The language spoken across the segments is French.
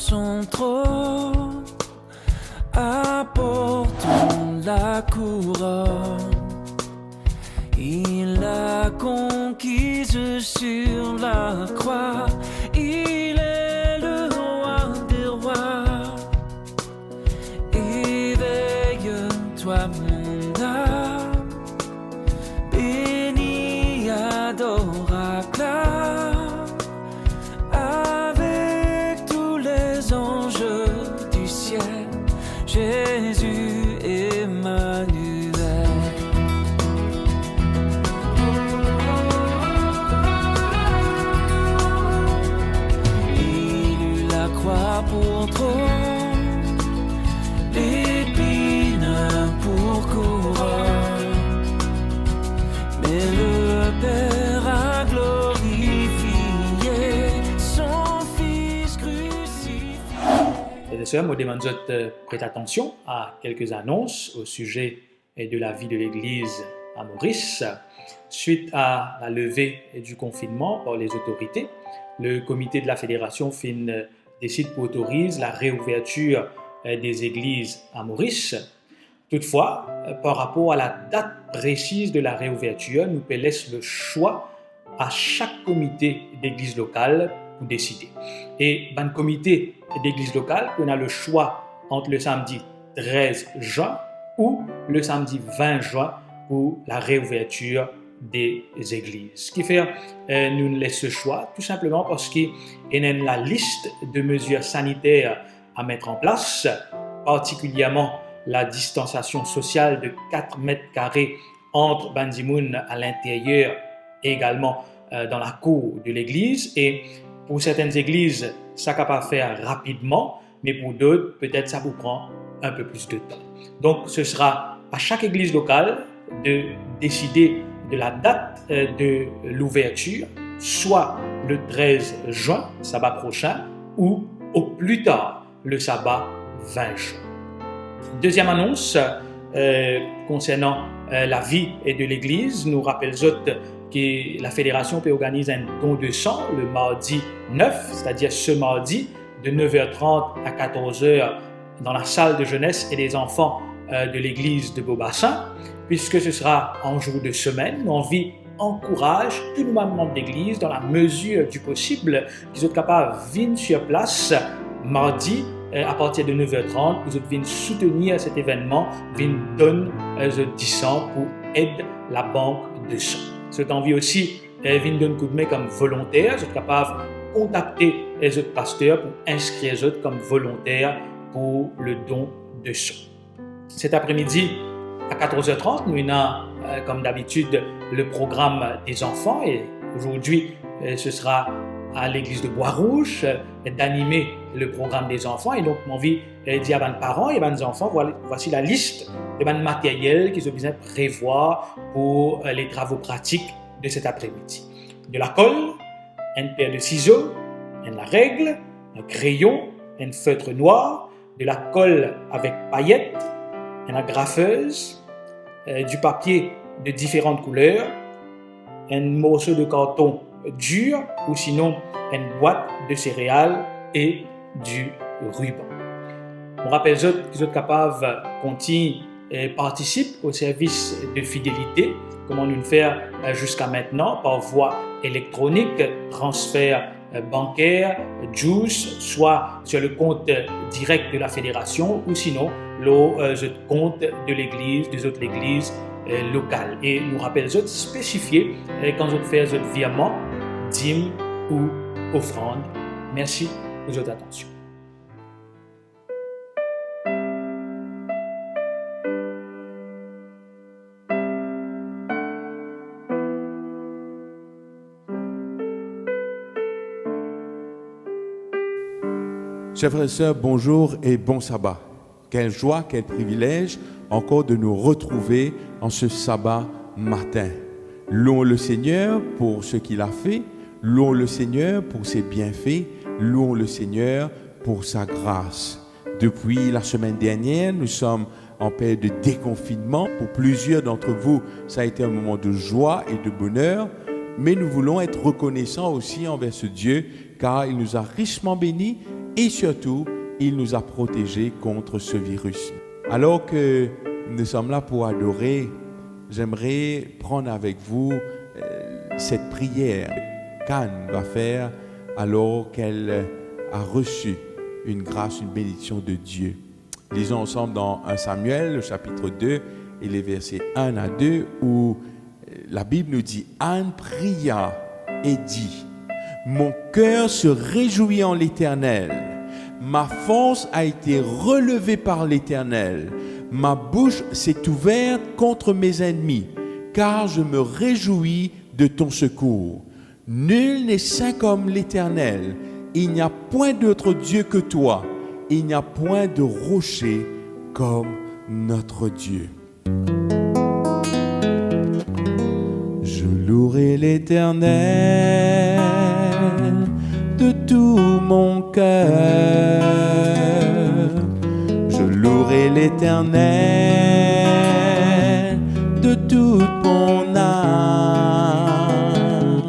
son trône, apportons la couronne. Il l'a conquise sur la croix. Il est le roi des rois. Éveille-toi, mon âme, bénis, adore, acclame, avec tous les anges du ciel, Jésus Emmanuel. Pour trône, l'épine pour couronne, mais le Père a glorifié son Fils crucifié. Frères et sœurs, je demande de prêter attention à quelques annonces au sujet de la vie de l'Église à Maurice. Suite à la levée du confinement par les autorités, le comité de la fédération décide pour autoriser la réouverture des églises à Maurice. Toutefois, par rapport à la date précise de la réouverture, nous laissons le choix à chaque comité d'église locale pour décider. Et dans le comité d'église locale, on a le choix entre le samedi 13 juin ou le samedi 20 juin pour la réouverture des églises. Ce qui fait nous laisse ce choix tout simplement parce qu'il y a la liste de mesures sanitaires à mettre en place, particulièrement la distanciation sociale de 4 mètres carrés entre Bandimoun à l'intérieur et également dans la cour de l'église. Et pour certaines églises, ça ne peut pas faire rapidement, mais pour d'autres, peut-être ça vous prend un peu plus de temps. Donc ce sera à chaque église locale de décider de la date de l'ouverture, soit le 13 juin, sabbat prochain, ou au plus tard, le sabbat 20 juin. Deuxième annonce concernant la vie de l'Église, nous rappelons que la Fédération peut organiser un don de sang le mardi 9, c'est-à-dire ce mardi, de 9h30 à 14h dans la salle de jeunesse et des enfants de l'église de Beaubassin. Puisque ce sera en jour de semaine, l'envie encourage tous les membres d'église dans la mesure du possible qu'ils soient capables de venir sur place mardi à partir de 9h30 pour venir soutenir cet événement, venir donner 10 cents pour aider la banque de sang. Cette envie aussi venir donner un coup de main comme volontaire, ils sont capables de contacter les autres pasteurs pour inscrire les autres comme volontaires pour le don de sang. Cet après-midi, à 14h30, nous avons, comme d'habitude, le programme des enfants. Et aujourd'hui, ce sera à l'église de Bois-Rouge d'animer le programme des enfants. Et donc, mon envie de dire à mes parents et à mes enfants, voici la liste de matériel qu'ils ont besoin de prévoir pour les travaux pratiques de cet après-midi. De la colle, une paire de ciseaux, une règle, un crayon, un feutre noir, de la colle avec paillettes, une agrafeuse, du papier de différentes couleurs, un morceau de carton dur ou sinon une boîte de céréales et du ruban. On rappelle qu'ils sont capables de continuer et participer au service de fidélité, comme on le fait jusqu'à maintenant par voie électronique, transfert bancaire, juice, soit sur le compte direct de la fédération ou sinon le compte de l'église, des autres églises locales. Et nous rappelons les autres spécifiés quand on fait les virements, dîmes ou offrandes. Merci pour votre attention. Chers frères et sœurs, bonjour et bon sabbat. Quelle joie, quel privilège encore de nous retrouver en ce sabbat matin. Louons le Seigneur pour ce qu'il a fait, louons le Seigneur pour ses bienfaits, louons le Seigneur pour sa grâce. Depuis la semaine dernière, nous sommes en période de déconfinement. Pour plusieurs d'entre vous, ça a été un moment de joie et de bonheur, mais nous voulons être reconnaissants aussi envers ce Dieu, car il nous a richement bénis et surtout, il nous a protégés contre ce virus. Alors que nous sommes là pour adorer, j'aimerais prendre avec vous cette prière qu'Anne va faire alors qu'elle a reçu une grâce, une bénédiction de Dieu. Lisons ensemble dans 1 Samuel, le chapitre 2, et les versets 1 à 2, où la Bible nous dit « Anne pria et dit « Mon cœur se réjouit en l'Éternel, ma force a été relevée par l'Éternel, ma bouche s'est ouverte contre mes ennemis, car je me réjouis de ton secours. Nul n'est saint comme l'Éternel, il n'y a point d'autre Dieu que toi, il n'y a point de rocher comme notre Dieu. » Je louerai l'Éternel de tout mon cœur. Je louerai l'Éternel de toute mon âme.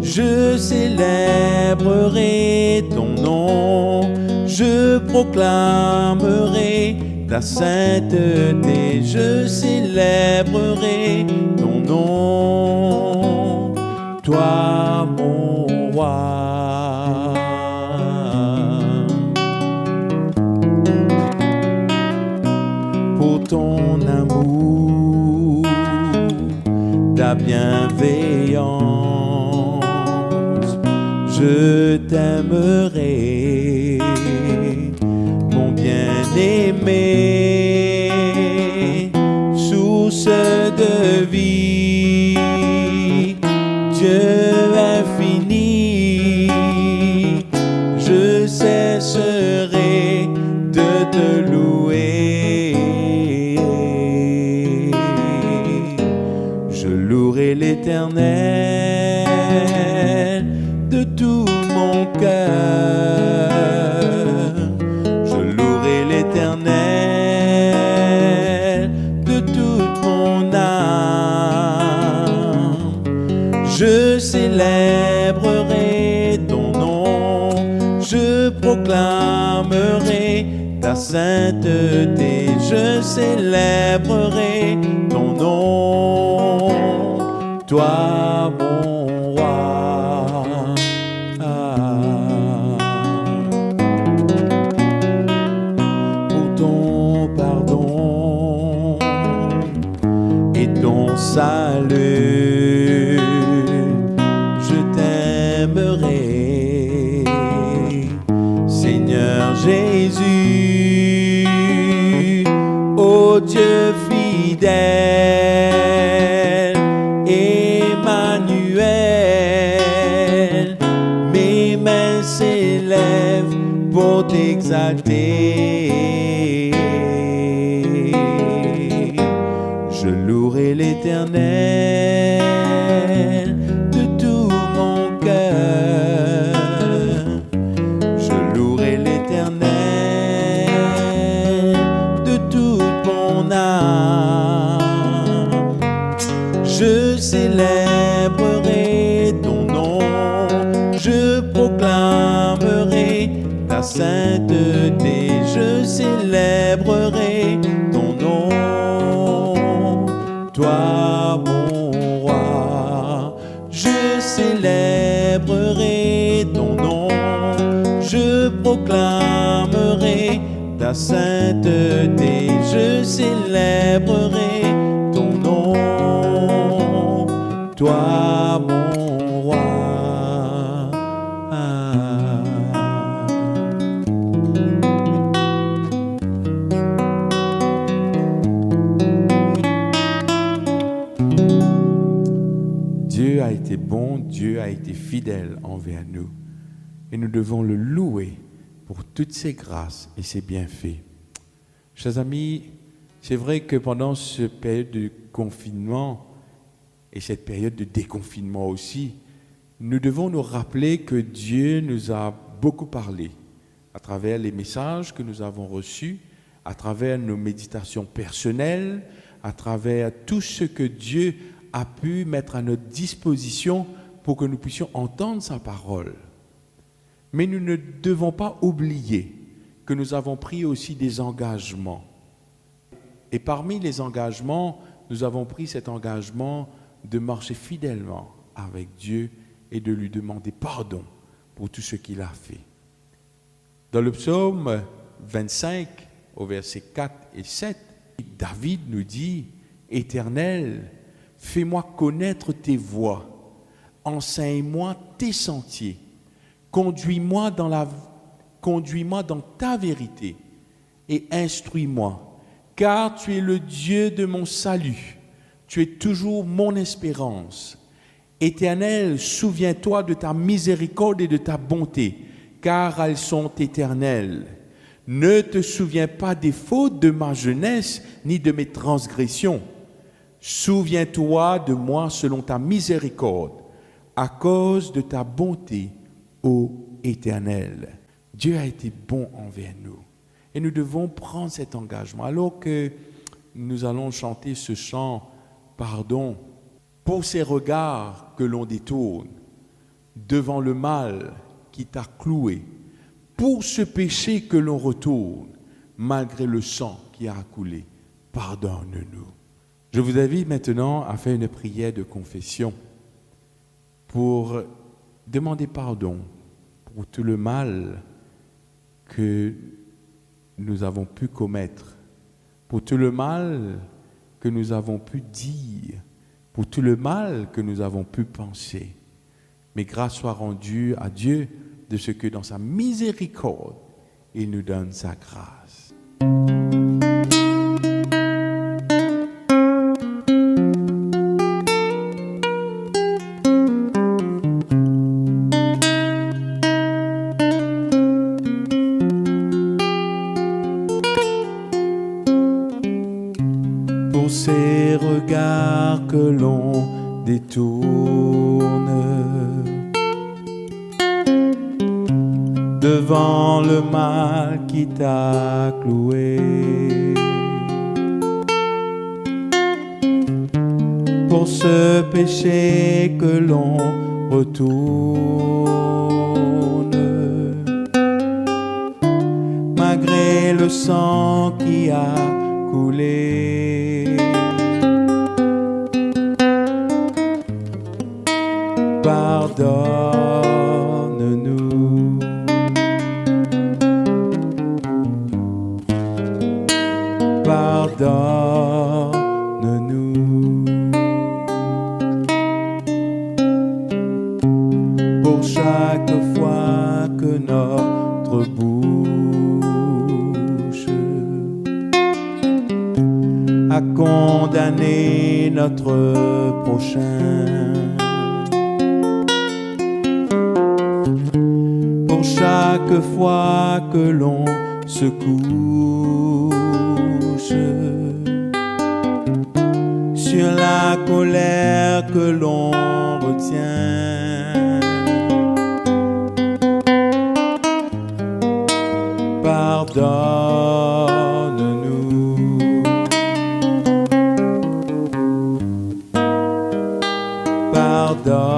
Je célébrerai ton nom, je proclamerai ta sainteté, je célébrerai ton nom, toi mon roi. Pour ton amour, ta bienveillance, je t'aimerai, mon bien-aimé, source de vie, Dieu infini, je cesserai de te louer. Je louerai l'Éternel de tout mon cœur. Je louerai l'Éternel de toute mon âme. Je célébrerai ton nom, je proclamerai ta sainteté, je célébrerai ton nom, toi mon roi. Pour ton pardon et ton salut, je t'aimerai, Seigneur Jésus, ô Dieu fidèle, Emmanuel, mes mains s'élèvent pour t'exalter. Je louerai l'Éternel de tout mon cœur. Je louerai l'Éternel de toute mon âme. Je célébrerai ton nom, je proclamerai ta sainteté, je célébrerai ton nom, toi mon roi. Je célébrerai ton nom, je proclamerai ta sainteté, je célébrerai ton nom, toi mon roi. Dieu a été bon, Dieu a été fidèle envers nous. Et nous devons le louer pour toutes ses grâces et ses bienfaits. Chers amis, c'est vrai que pendant cette période de confinement et cette période de déconfinement aussi, nous devons nous rappeler que Dieu nous a beaucoup parlé à travers les messages que nous avons reçus, à travers nos méditations personnelles, à travers tout ce que Dieu a pu mettre à notre disposition pour que nous puissions entendre sa parole. Mais nous ne devons pas oublier que nous avons pris aussi des engagements. Et parmi les engagements, nous avons pris cet engagement de marcher fidèlement avec Dieu et de lui demander pardon pour tout ce qu'il a fait. Dans le psaume 25, au verset 4 et 7, David nous dit « Éternel, fais-moi connaître tes voies, enseigne-moi tes sentiers, conduis-moi dans ta vérité et instruis-moi. Car tu es le Dieu de mon salut, tu es toujours mon espérance. Éternel, souviens-toi de ta miséricorde et de ta bonté, car elles sont éternelles. Ne te souviens pas des fautes de ma jeunesse, ni de mes transgressions. Souviens-toi de moi selon ta miséricorde, à cause de ta bonté, ô Éternel. » Dieu a été bon envers nous. Et nous devons prendre cet engagement. Alors que nous allons chanter ce chant, pardon, pour ces regards que l'on détourne, devant le mal qui t'a cloué, pour ce péché que l'on retourne, malgré le sang qui a coulé, pardonne-nous. Je vous invite maintenant à faire une prière de confession pour demander pardon pour tout le mal que nous avons pu commettre, pour tout le mal que nous avons pu dire, pour tout le mal que nous avons pu penser. Mais grâce soit rendue à Dieu de ce que dans sa miséricorde, il nous donne sa grâce. Pour ces regards que l'on détourne devant le mal qui t'a cloué, pour ce péché que l'on retourne, malgré le sang qui a coulé. Pardonne-nous. Pardonne-nous. Pour chaque fois que notre bouche a condamné notre prochain, pour chaque fois que l'on se couche sur la colère que l'on retient, pardonne-nous. Pardonne-nous.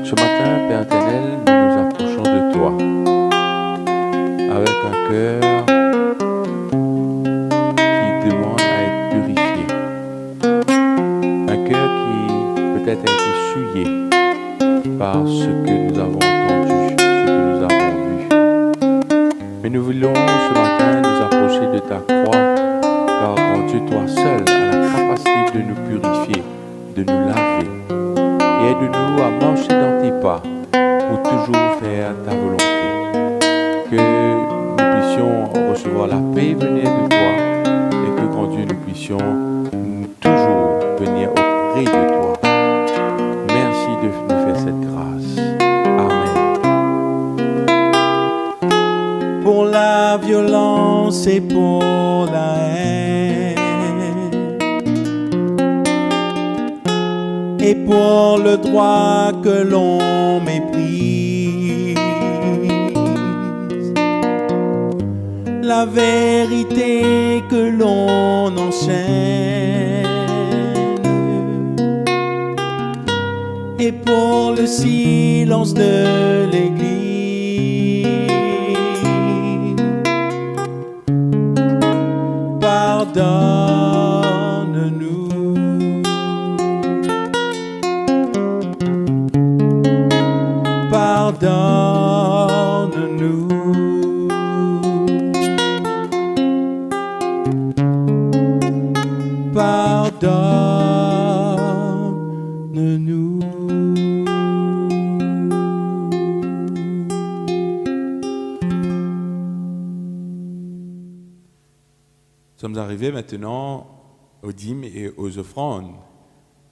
Ce matin, Père éternel, nous nous approchons de toi avec un cœur qui demande à être purifié, un cœur qui peut-être a été souillé par ce que nous avons entendu, ce que nous avons vu. Mais nous voulons ce matin nous approcher de ta croix, car en Dieu, toi seul, as la capacité de nous purifier, de nous laver. Et aide-nous à marcher dans tes pas pour toujours faire ta volonté. Que nous puissions recevoir la paix venir de toi et que, grand Dieu, nous puissions toujours venir auprès de toi. Merci de nous faire cette grâce. Amen. Pour la violence et pour la haine, et pour le droit que l'on méprise, la vérité que l'on enchaîne, pour le silence de l'Église. Pardonne-nous. Pardonne-nous. Pardonne-nous. Nous sommes arrivés maintenant aux dîmes et aux offrandes.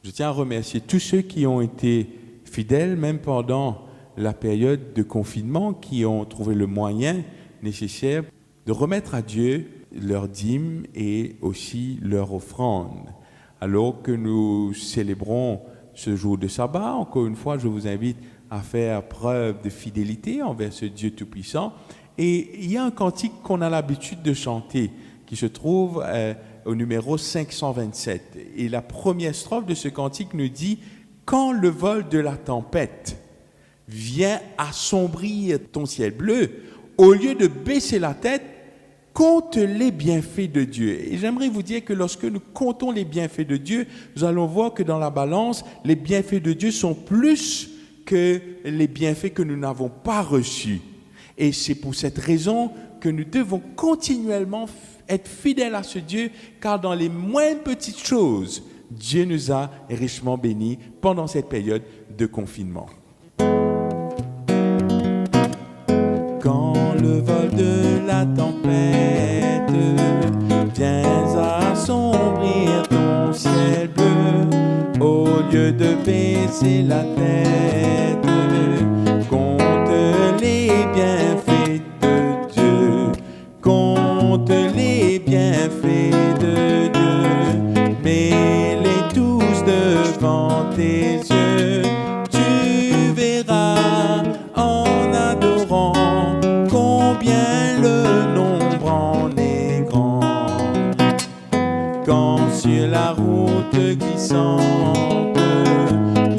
Je tiens à remercier tous ceux qui ont été fidèles, même pendant la période de confinement, qui ont trouvé le moyen nécessaire de remettre à Dieu leurs dîmes et aussi leurs offrandes. Alors que nous célébrons ce jour de sabbat, encore une fois, je vous invite à faire preuve de fidélité envers ce Dieu Tout-Puissant. Et il y a un cantique qu'on a l'habitude de chanter, qui se trouve au numéro 527. Et la première strophe de ce cantique nous dit « Quand le vol de la tempête vient assombrir ton ciel bleu, au lieu de baisser la tête, compte les bienfaits de Dieu. » Et j'aimerais vous dire que lorsque nous comptons les bienfaits de Dieu, nous allons voir que dans la balance, les bienfaits de Dieu sont plus que les bienfaits que nous n'avons pas reçus. Et c'est pour cette raison que nous devons continuellement être fidèles à ce Dieu, car dans les moindres petites choses, Dieu nous a richement bénis pendant cette période de confinement. Quand le vol de la tempête vient assombrir ton ciel bleu, au lieu de baisser la tête, compte les bienfaits de Dieu, compte les bienfaits de Dieu, mets-les tous devant tes yeux, tu verras en adorant combien le nombre en est grand. Quand sur la route glissante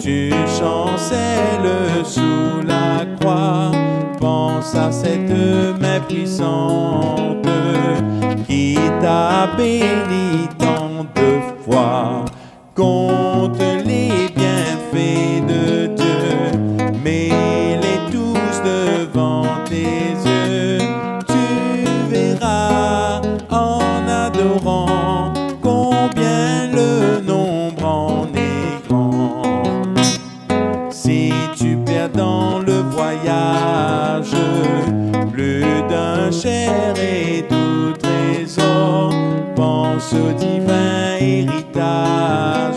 tu chancelles sous la croix, pense à cette main puissante qui t'a béni tant de fois. Compte les bienfaits de Dieu, mets-les tous devant tes yeux, tu verras en adorant combien le nombre en est grand. Si tu perds dans le voyage plus d'un cher et doux trésor, pense au divin héritage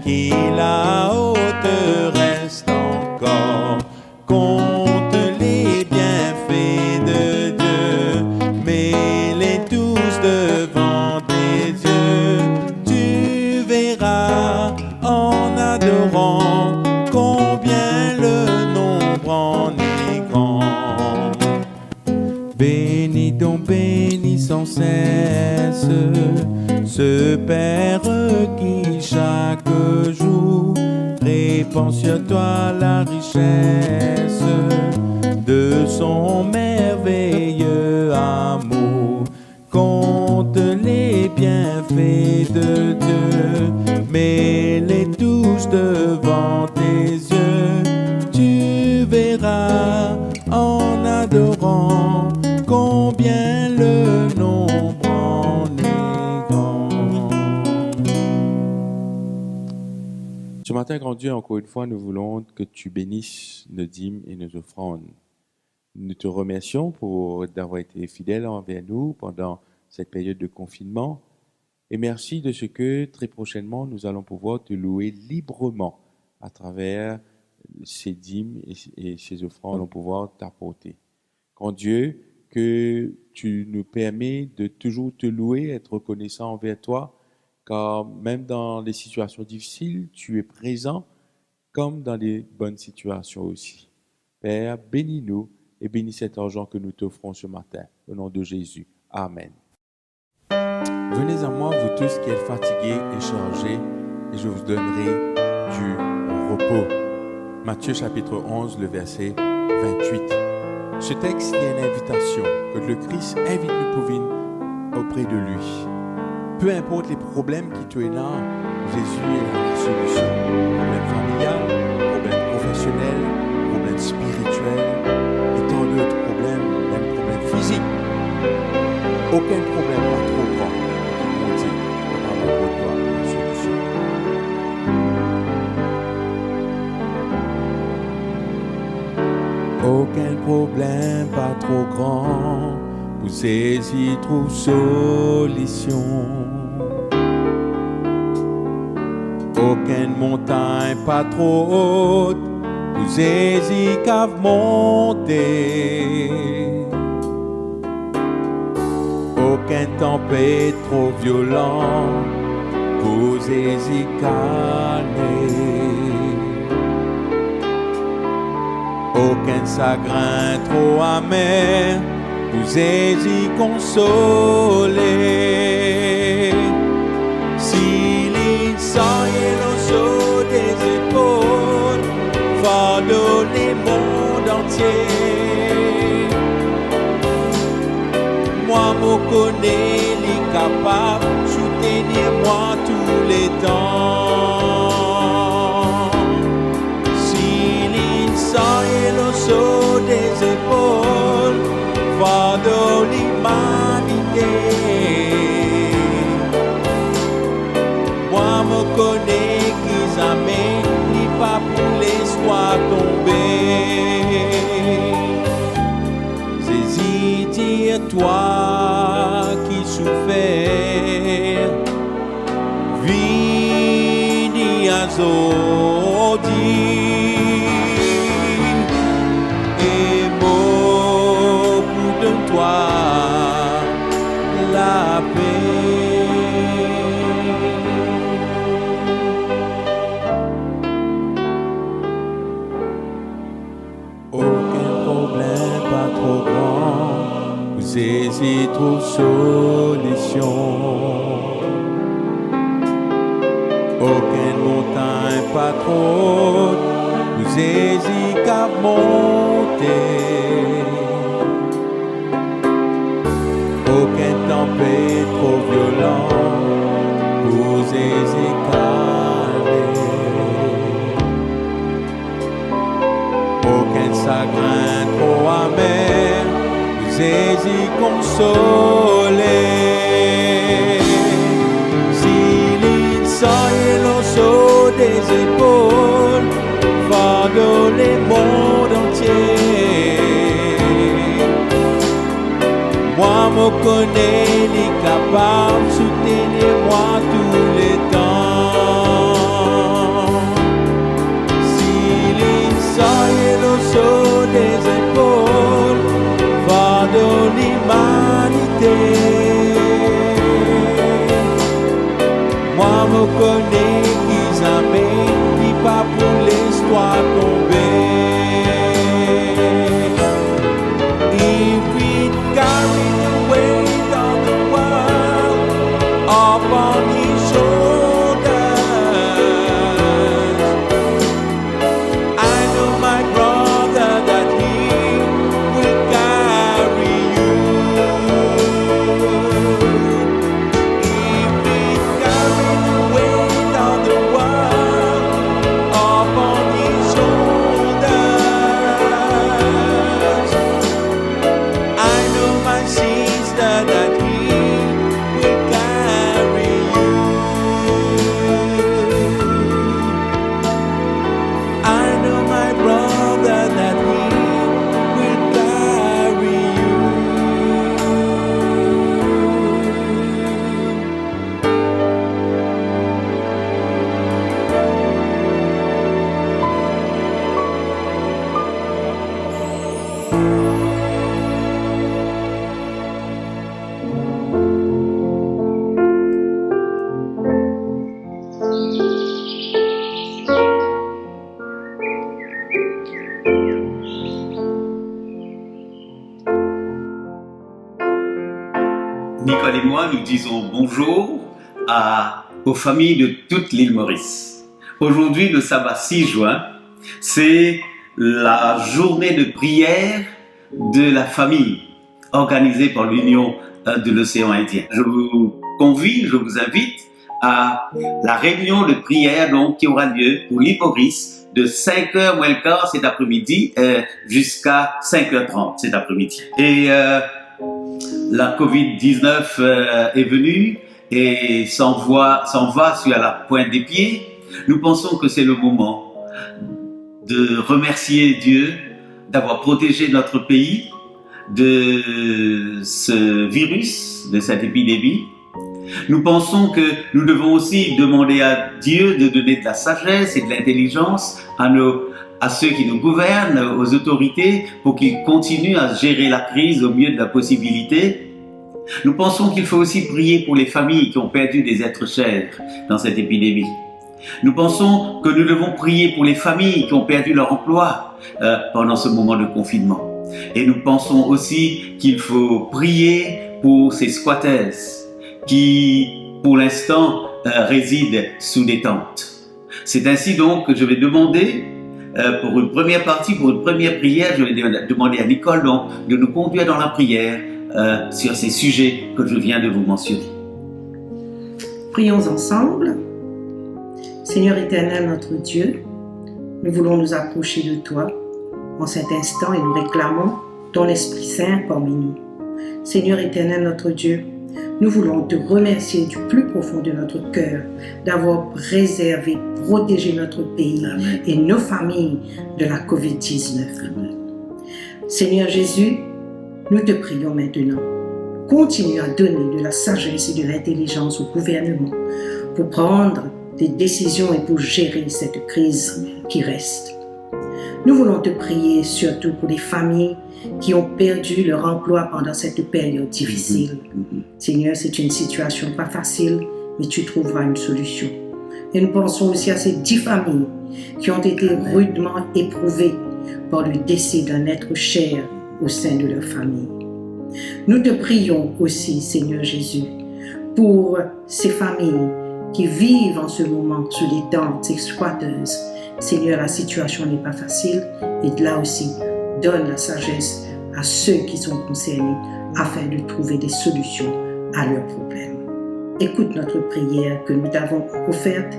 qui là-haut te reste encore. Compte les bienfaits de Dieu, mets-les tous devant tes yeux, tu verras en adorant combien le nombre en est grand. Bénis donc, bénis sans cesse ce Père qui chaque jour répand sur toi la richesse de son merveilleux amour. Compte les bienfaits de Dieu, mets-les tous devant tes yeux, tu verras en adorant combien le nombre en est grand. Ce matin, grand Dieu, encore une fois, nous voulons que tu bénisses nos dîmes et nos offrandes. Nous te remercions d'avoir été fidèle envers nous pendant cette période de confinement. Et merci de ce que très prochainement, nous allons pouvoir te louer librement à travers ces dîmes et ces offrandes, nous allons pouvoir t'apporter. Grand Dieu, que tu nous permets de toujours te louer, être reconnaissant envers toi, car même dans les situations difficiles, tu es présent, comme dans les bonnes situations aussi. Père, bénis-nous et bénis cet argent que nous t'offrons ce matin. Au nom de Jésus. Amen. Venez à moi, vous tous qui êtes fatigués et chargés, et je vous donnerai du repos. Matthieu chapitre 11, le verset 28. Ce texte, il y a une invitation que le Christ invite nous pour venir auprès de lui. Peu importe les problèmes qui te là, Jésus est la solution. Problème familial, problème professionnel, problème spirituel, et tant d'autres problèmes, même problème physique. Aucun problème pas trop grand qui monte capable pour toi la solution. Aucun problème pas trop grand pour saisir trouve solution. Aucune montagne pas trop haute pour saisir cave monter. Aucun tempête trop violent pour saisir calmer. Aucun chagrin trop amer pour saisir consoler. Si l'instant est l'osso des épaules, fardeau les mondes entiers. Moi, me connais, les capables, soutenir moi tous les temps. Si l'instant est l'osso des épaules, fardeau l'humanité. Moi, me connais qu'ils amènent, ni pas pour l'espoir tomber. Saisis, dire-toi qui souffert, vini à Zodi, et mot pour de toi la paix. Aucun problème pas trop grand, vous saisissez trouve solution. Aucune montagne pas trop haute, vous saisissez qu'à monter. Aucune tempête trop violente, vous saisissez calmer. Aucun chagrin trop amer, vous saisissez consoler. Si l'instant est l'osso des épaules, fardeau les mondes entiers. Moi, me connais, les capables, soutenir moi tous les temps. Si l'instant est l'osso des épaules, fardeau l'humanité. Moi, me connais, qu'ils amènent, ni pas pour l'histoire tomber. If we carry the weight of the world upon his shoulders, I know my brother that he will carry you. If we carry the weight of the world upon his shoulders, I know my sister that he will carry you. I know my brother that he will carry you. Nicole et moi, nous disons bonjour aux familles de toute l'île Maurice. Aujourd'hui, le sabbat 6 juin, c'est la journée de prière de la famille organisée par l'Union de l'océan Indien. Je vous invite à la réunion de prière donc, qui aura lieu pour l'Hyporis de 5h moins le quart cet après-midi jusqu'à 5h30 cet après-midi. Et la Covid-19 est venue et s'en va sur la pointe des pieds. Nous pensons que c'est le moment de remercier Dieu d'avoir protégé notre pays de ce virus, de cette épidémie. Nous pensons que nous devons aussi demander à Dieu de donner de la sagesse et de l'intelligence à ceux qui nous gouvernent, aux autorités, pour qu'ils continuent à gérer la crise au mieux de la possibilité. Nous pensons qu'il faut aussi prier pour les familles qui ont perdu des êtres chers dans cette épidémie. Nous pensons que nous devons prier pour les familles qui ont perdu leur emploi pendant ce moment de confinement. Et nous pensons aussi qu'il faut prier pour ces squatters qui, pour l'instant, résident sous des tentes. C'est ainsi donc que je vais demander, pour une première prière, je vais demander à Nicole donc, de nous conduire dans la prière sur ces sujets que je viens de vous mentionner. Prions ensemble. Seigneur éternel, notre Dieu, nous voulons nous approcher de toi en cet instant et nous réclamons ton Esprit Saint parmi nous. Seigneur éternel, notre Dieu, nous voulons te remercier du plus profond de notre cœur d'avoir préservé, protégé notre pays Amen. Et nos familles de la COVID-19. Amen. Seigneur Jésus, nous te prions maintenant. Continue à donner de la sagesse et de l'intelligence au gouvernement pour prendre des décisions et pour gérer cette crise qui reste. Nous voulons te prier surtout pour les familles qui ont perdu leur emploi pendant cette période difficile. Seigneur, c'est une situation pas facile, mais tu trouveras une solution. Et nous pensons aussi à ces 10 familles qui ont été rudement éprouvées par le décès d'un être cher au sein de leur famille. Nous te prions aussi, Seigneur Jésus, pour ces familles qui vivent en ce moment sous des tentes squatteuses. Seigneur, la situation n'est pas facile et de là aussi, donne la sagesse à ceux qui sont concernés afin de trouver des solutions à leurs problèmes. Écoute notre prière que nous t'avons offerte,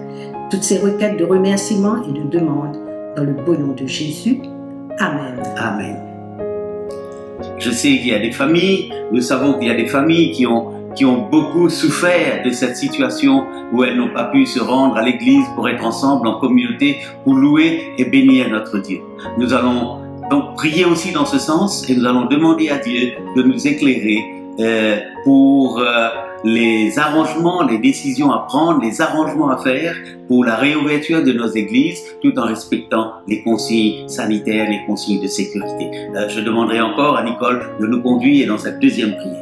toutes ces requêtes de remerciement et de demande dans le beau nom de Jésus. Amen. Amen. Je sais qu'il y a des familles, nous savons qu'il y a des familles qui ont beaucoup souffert de cette situation où elles n'ont pas pu se rendre à l'église pour être ensemble en communauté, pour louer et bénir notre Dieu. Nous allons donc prier aussi dans ce sens et nous allons demander à Dieu de nous éclairer pour les arrangements, les décisions à prendre, les arrangements à faire pour la réouverture de nos églises tout en respectant les consignes sanitaires, les consignes de sécurité. Je demanderai encore à Nicole de nous conduire dans cette deuxième prière.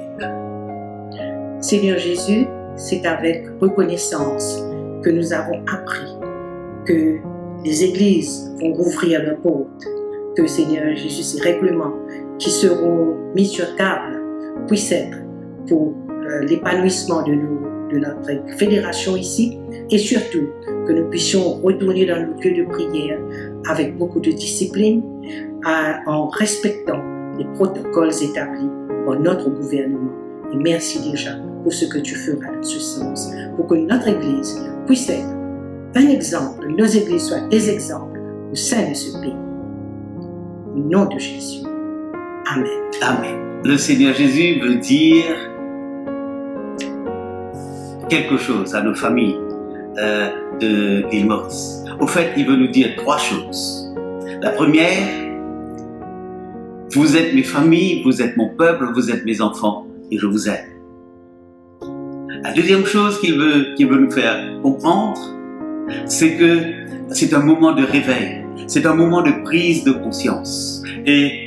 Seigneur Jésus, c'est avec reconnaissance que nous avons appris que les églises vont rouvrir leurs portes, que Seigneur Jésus, ces règlements qui seront mis sur table puissent être pour l'épanouissement de notre fédération ici et surtout que nous puissions retourner dans nos lieux de prière avec beaucoup de discipline en respectant les protocoles établis par notre gouvernement. Et merci déjà pour ce que tu feras dans ce sens, pour que notre Église puisse être un exemple, nos églises soient des exemples au sein de ce pays. Au nom de Jésus. Amen. Amen. Le Seigneur Jésus veut dire quelque chose à nos familles de l'île Maurice. Au fait, il veut nous dire 3 choses. La première, vous êtes mes familles, vous êtes mon peuple, vous êtes mes enfants et je vous aime. La deuxième chose qu'il veut nous faire comprendre, c'est que c'est un moment de réveil, c'est un moment de prise de conscience et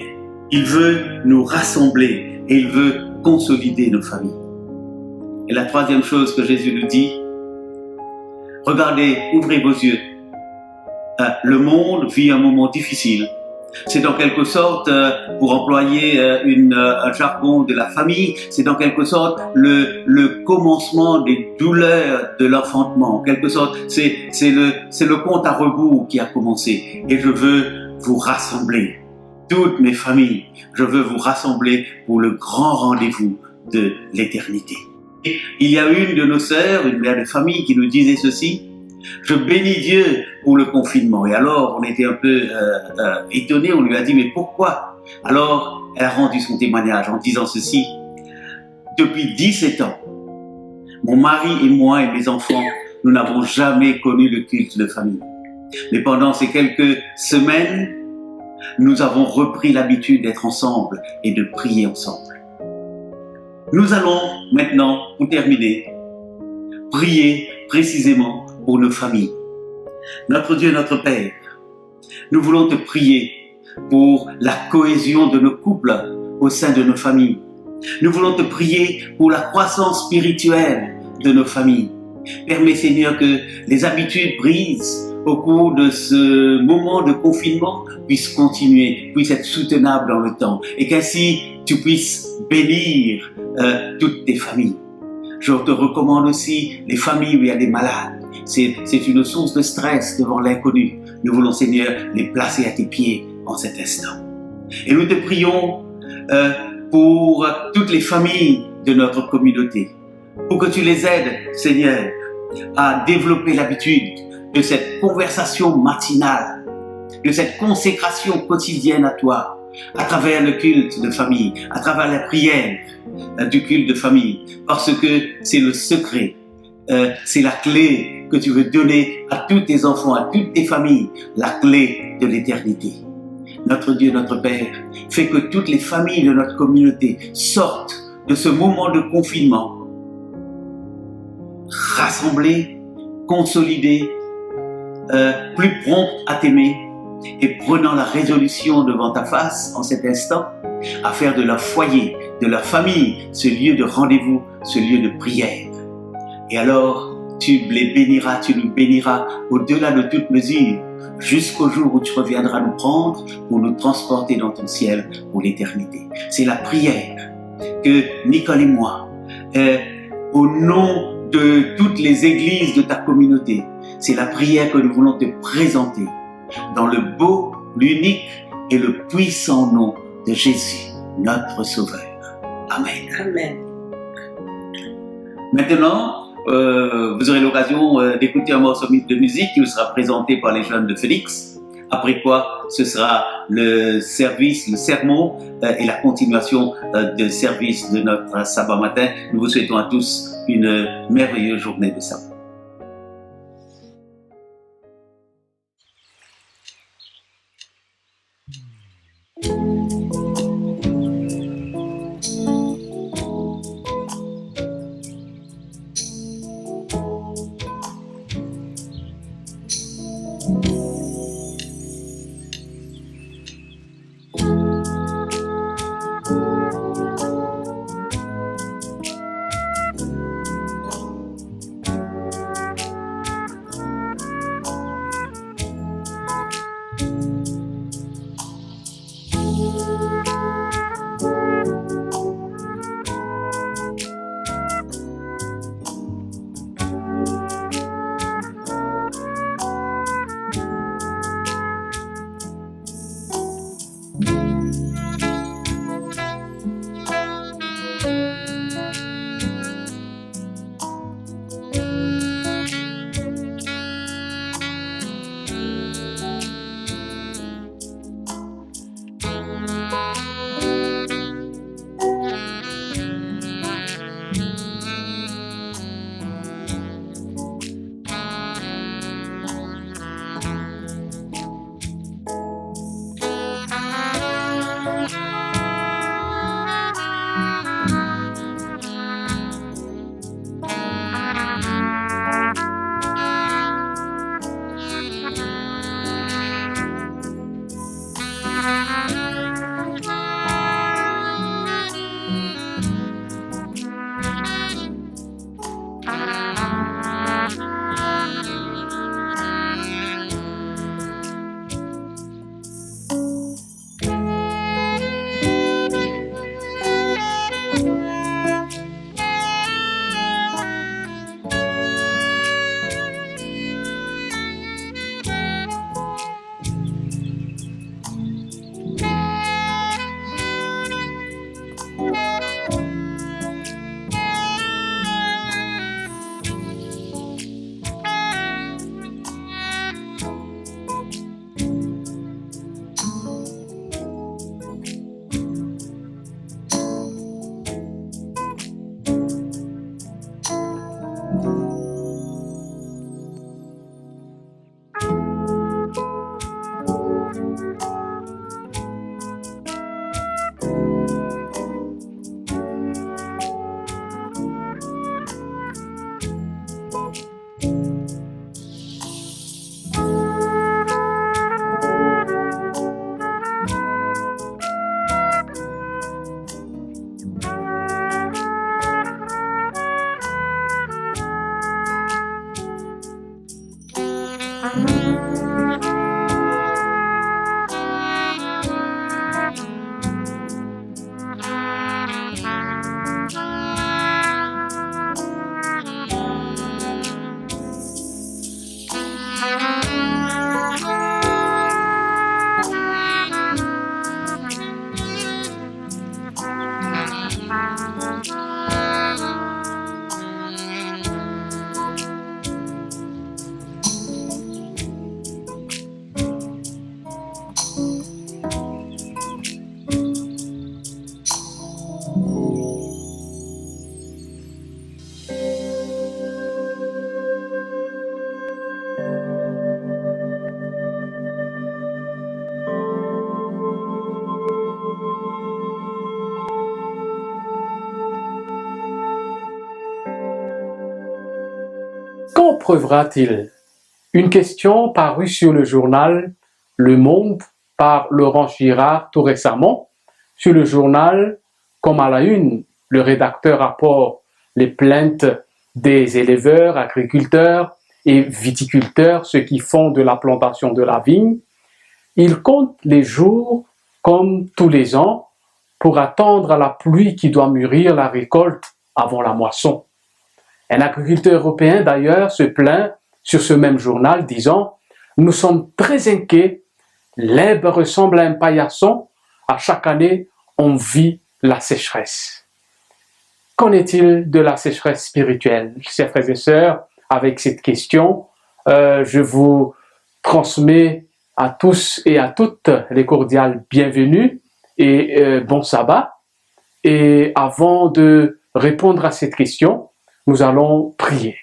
il veut nous rassembler et il veut consolider nos familles. Et la troisième chose que Jésus nous dit, regardez, ouvrez vos yeux. Le monde vit un moment difficile. C'est en quelque sorte, pour employer un jargon de la famille, c'est en quelque sorte le commencement des douleurs de l'enfantement. En quelque sorte, c'est le compte à rebours qui a commencé. Et je veux vous rassembler, toutes mes familles, je veux vous rassembler pour le grand rendez-vous de l'éternité. Et il y a une de nos sœurs, une mère de famille, qui nous disait ceci: je bénis Dieu pour le confinement. Et alors, on était un peu étonnés, on lui a dit, mais pourquoi? Alors, elle a rendu son témoignage en disant ceci: depuis 17 ans, mon mari et moi et mes enfants, nous n'avons jamais connu le culte de famille. Mais pendant ces quelques semaines, nous avons repris l'habitude d'être ensemble et de prier ensemble. Nous allons maintenant, pour terminer, prier précisément pour nos familles. Notre Dieu, notre Père, nous voulons te prier pour la cohésion de nos couples au sein de nos familles. Nous voulons te prier pour la croissance spirituelle de nos familles. Permets, Seigneur, que les habitudes prises au cours de ce moment de confinement puissent continuer, puissent être soutenables dans le temps, et qu'ainsi tu puisses bénir toutes tes familles. Je te recommande aussi les familles où il y a des malades. C'est une source de stress devant l'inconnu. Nous voulons, Seigneur, les placer à tes pieds en cet instant. Et nous te prions pour toutes les familles de notre communauté, pour que tu les aides, Seigneur, à développer l'habitude de cette conversation matinale, de cette consécration quotidienne à toi, à travers le culte de famille, à travers la prière du culte de famille, parce que c'est le secret, c'est la clé que tu veux donner à tous tes enfants, à toutes tes familles, la clé de l'éternité. Notre Dieu, notre Père, fais que toutes les familles de notre communauté sortent de ce moment de confinement rassemblées, consolidées, plus promptes à t'aimer, et prenant la résolution devant ta face en cet instant à faire de leur foyer, de leur famille, ce lieu de rendez-vous, ce lieu de prière. Et alors, tu les béniras, tu nous béniras au-delà de toute mesure, jusqu'au jour où tu reviendras nous prendre pour nous transporter dans ton ciel pour l'éternité. C'est la prière que Nicole et moi, au nom de toutes les églises de ta communauté, c'est la prière que nous voulons te présenter dans le beau, l'unique et le puissant nom de Jésus, notre Sauveur. Amen. Amen. Maintenant, vous aurez l'occasion d'écouter un morceau de musique qui vous sera présenté par les jeunes de Félix. Après quoi, ce sera le service, le sermon et la continuation de service de notre sabbat matin. Nous vous souhaitons à tous une merveilleuse journée de sabbat. Qu'en prouvera-t-il? Une question parue sur le journal Le Monde par Laurent Girard tout récemment. Sur le journal, comme à la une, le rédacteur rapporte les plaintes des éleveurs, agriculteurs et viticulteurs, ceux qui font de la plantation de la vigne. Ils comptent les jours, comme tous les ans, pour attendre la pluie qui doit mûrir la récolte avant la moisson. Un agriculteur européen, d'ailleurs, se plaint sur ce même journal, disant « Nous sommes très inquiets, l'herbe ressemble à un paillasson, à chaque année, on vit la sécheresse. » Qu'en est-il de la sécheresse spirituelle? Chers frères et sœurs, avec cette question, je vous transmets à tous et à toutes les cordiales bienvenus et bon sabbat. Et avant de répondre à cette question, nous allons prier.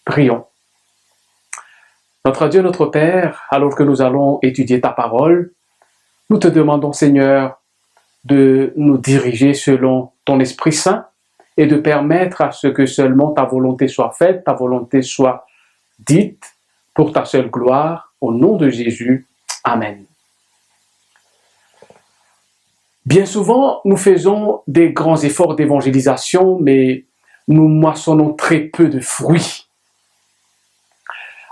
Prions. Notre Dieu, notre Père, alors que nous allons étudier ta parole, nous te demandons, Seigneur, de nous diriger selon ton Esprit Saint et de permettre à ce que seulement ta volonté soit faite, ta volonté soit dite pour ta seule gloire, au nom de Jésus. Amen. Bien souvent, nous faisons des grands efforts d'évangélisation, mais nous moissonnons très peu de fruits.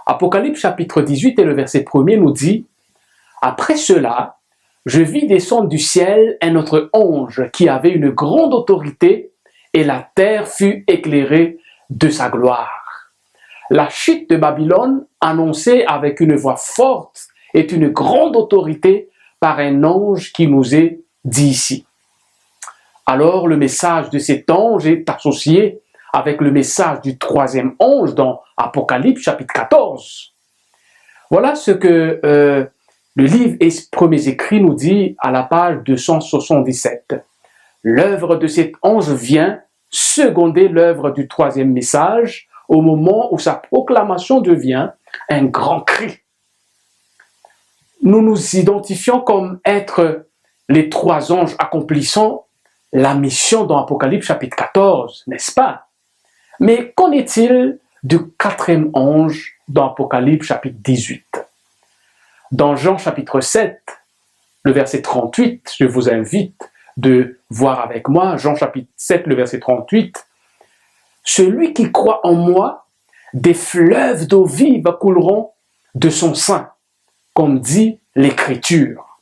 Apocalypse chapitre 18 et le verset 1er nous dit « Après cela, je vis descendre du ciel un autre ange qui avait une grande autorité et la terre fut éclairée de sa gloire. La chute de Babylone, annoncée avec une voix forte, est une grande autorité par un ange qui nous est dit ici. » Alors le message de cet ange est associé avec le message du troisième ange dans Apocalypse chapitre 14. Voilà ce que le livre Premiers Écrits nous dit à la page 277. L'œuvre de cet ange vient seconder l'œuvre du troisième message au moment où sa proclamation devient un grand cri. Nous nous identifions comme être les trois anges accomplissant la mission dans Apocalypse chapitre 14, n'est-ce pas? Mais qu'en est-il du quatrième ange dans Apocalypse chapitre 18? Dans Jean chapitre 7, le verset 38, je vous invite de voir avec moi, Jean chapitre 7, le verset 38, « Celui qui croit en moi, des fleuves d'eau vive couleront de son sein, comme dit l'Écriture. »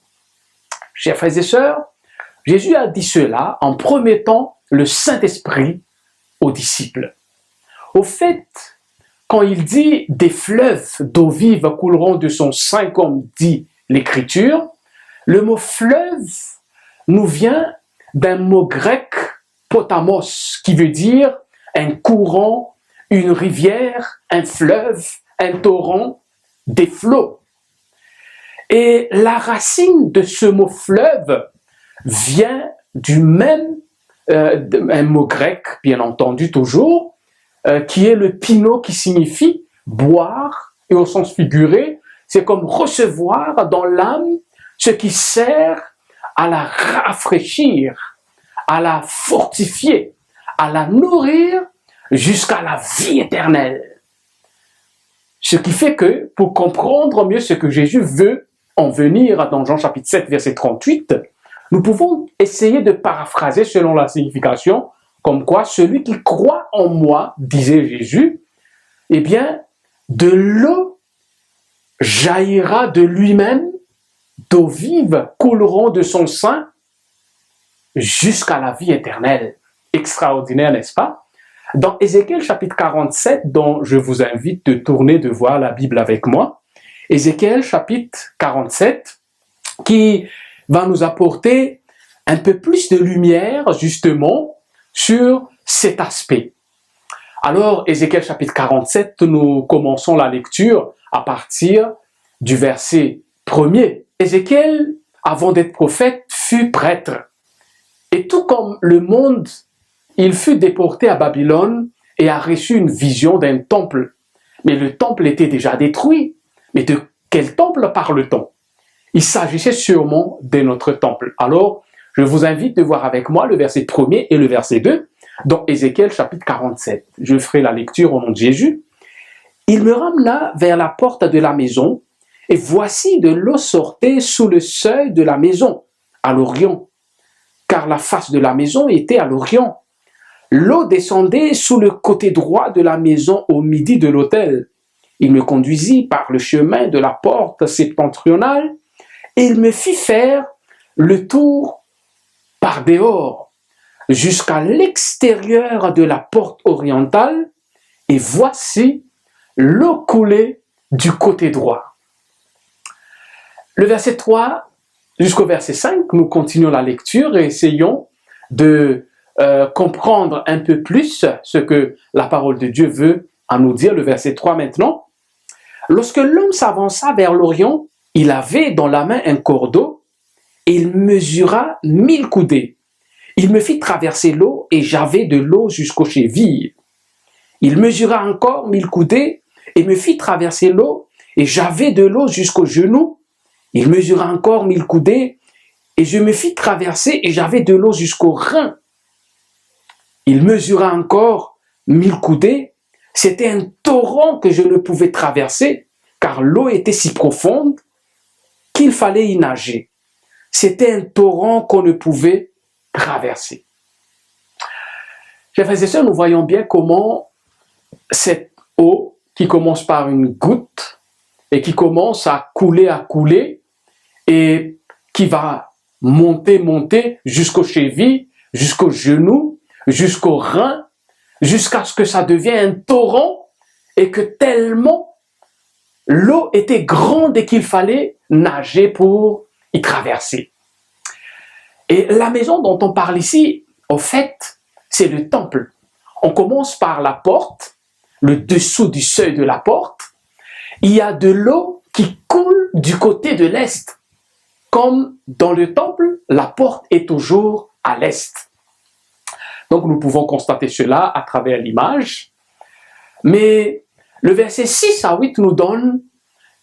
Chers frères et sœurs, Jésus a dit cela en promettant le Saint-Esprit aux disciples. Au fait, quand il dit « des fleuves d'eau vive couleront de son sein » comme dit l'Écriture, le mot « fleuve » nous vient d'un mot grec « potamos » qui veut dire un courant, une rivière, un fleuve, un torrent, des flots. Et la racine de ce mot « fleuve » vient du même, un mot grec, bien entendu toujours, qui est le pino, qui signifie boire, et au sens figuré, c'est comme recevoir dans l'âme ce qui sert à la rafraîchir, à la fortifier, à la nourrir jusqu'à la vie éternelle. Ce qui fait que, pour comprendre mieux ce que Jésus veut en venir dans Jean chapitre 7, verset 38, nous pouvons essayer de paraphraser selon la signification, comme quoi celui qui croit en moi, disait Jésus, eh bien, de l'eau jaillira de lui-même, d'eau vive couleront de son sein jusqu'à la vie éternelle. Extraordinaire, n'est-ce pas? Dans Ézéchiel chapitre 47, dont je vous invite de tourner, de voir la Bible avec moi, Ézéchiel chapitre 47, qui va nous apporter un peu plus de lumière, justement, sur cet aspect. Alors, Ézéchiel chapitre 47, nous commençons la lecture à partir du verset 1er. Ézéchiel, avant d'être prophète, fut prêtre. Et tout comme le monde, il fut déporté à Babylone et a reçu une vision d'un temple. Mais le temple était déjà détruit. Mais de quel temple parle-t-on? Il s'agissait sûrement de notre temple. Alors, je vous invite de voir avec moi le verset 1er et le verset 2 dans Ézéchiel chapitre 47. Je ferai la lecture au nom de Jésus. Il me ramena vers la porte de la maison, et voici de l'eau sortait sous le seuil de la maison, à l'orient, car la face de la maison était à l'orient. L'eau descendait sous le côté droit de la maison au midi de l'autel. Il me conduisit par le chemin de la porte septentrionale, et il me fit faire le tour par dehors, jusqu'à l'extérieur de la porte orientale, et voici l'eau coulait du côté droit. Le verset 3 jusqu'au verset 5, nous continuons la lecture et essayons de comprendre un peu plus ce que la parole de Dieu veut à nous dire. Le verset 3 maintenant. Lorsque l'homme s'avança vers l'Orient, il avait dans la main un cordeau et il mesura 1000 coudées. Il me fit traverser l'eau et j'avais de l'eau jusqu'aux chevilles. Il mesura encore 1000 coudées et me fit traverser l'eau et j'avais de l'eau jusqu'aux genoux. Il mesura encore 1000 coudées et je me fis traverser et j'avais de l'eau jusqu'aux reins. Il mesura encore 1000 coudées. C'était un torrent que je ne pouvais traverser car l'eau était si profonde qu'il fallait y nager. C'était un torrent qu'on ne pouvait traverser. Chers frères et sœurs, nous voyons bien comment cette eau qui commence par une goutte et qui commence à couler et qui va monter jusqu'aux chevilles, jusqu'aux genoux, jusqu'aux reins, jusqu'à ce que ça devienne un torrent et que tellement l'eau était grande et qu'il fallait nager pour y traverser. Et la maison dont on parle ici, au fait, c'est le temple. On commence par la porte, le dessous du seuil de la porte. Il y a de l'eau qui coule du côté de l'est. Comme dans le temple, la porte est toujours à l'est. Donc nous pouvons constater cela à travers l'image. Mais le verset 6 à 8 nous donne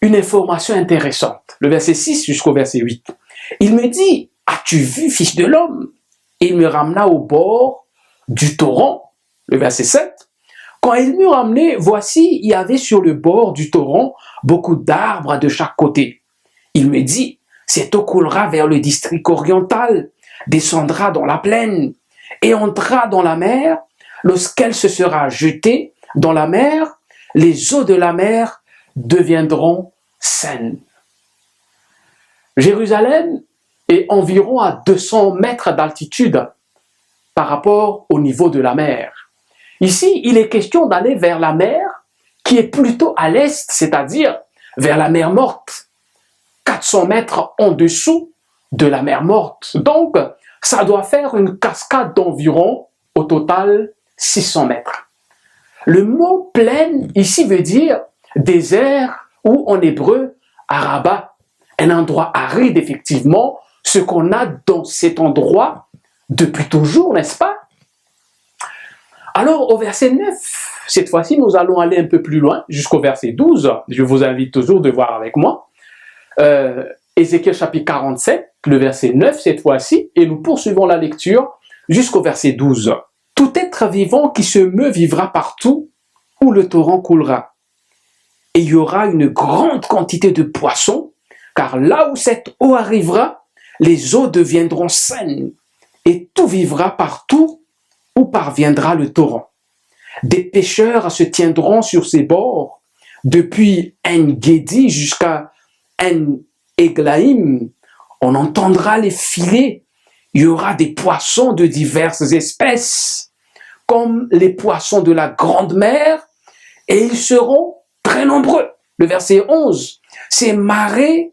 une information intéressante. Le verset 6 jusqu'au verset 8. Il me dit, as-tu vu, fils de l'homme? Et il me ramena au bord du torrent. Le verset 7. Quand il m'eut ramené, voici, il y avait sur le bord du torrent beaucoup d'arbres de chaque côté. Il me dit, cette eau coulera vers le district oriental, descendra dans la plaine et entrera dans la mer. Lorsqu'elle se sera jetée dans la mer, les eaux de la mer deviendront saines. Jérusalem est environ à 200 mètres d'altitude par rapport au niveau de la mer. Ici, il est question d'aller vers la mer qui est plutôt à l'est, c'est-à-dire vers la mer Morte, 400 mètres en dessous de la mer Morte. Donc, ça doit faire une cascade d'environ, au total, 600 mètres. Le mot plaine ici veut dire désert ou en hébreu, Araba, un endroit aride effectivement, ce qu'on a dans cet endroit depuis toujours, n'est-ce pas? Alors au verset 9, cette fois-ci nous allons aller un peu plus loin, jusqu'au verset 12, je vous invite toujours de voir avec moi, Ézéchiel chapitre 47, le verset 9 cette fois-ci, et nous poursuivons la lecture jusqu'au verset 12. Tout être vivant qui se meut vivra partout où le torrent coulera. Et il y aura une grande quantité de poissons, car là où cette eau arrivera, les eaux deviendront saines, et tout vivra partout où parviendra le torrent. Des pêcheurs se tiendront sur ses bords, Depuis En-Gedi jusqu'à En-Eglaïm, on entendra les filets. Il y aura des poissons de diverses espèces, comme les poissons de la grande mer, et ils seront très nombreux. Le verset 11, ces marais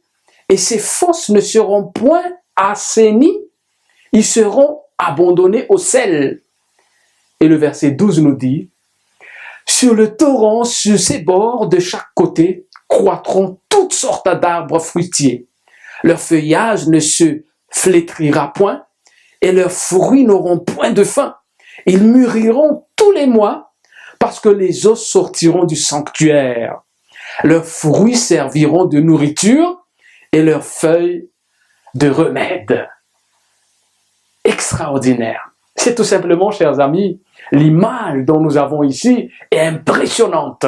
et ces fosses ne seront point assainis, ils seront abandonnés au sel. Et le verset 12 nous dit, sur le torrent, sur ses bords, de chaque côté, croîtront toutes sortes d'arbres fruitiers. Leur feuillage ne se flétrira point, et leurs fruits n'auront point de fin. Ils mûriront tous les mois, parce que les os sortiront du sanctuaire. Leurs fruits serviront de nourriture, et leurs feuilles de remède. Extraordinaire. C'est tout simplement, chers amis, l'image dont nous avons ici est impressionnante.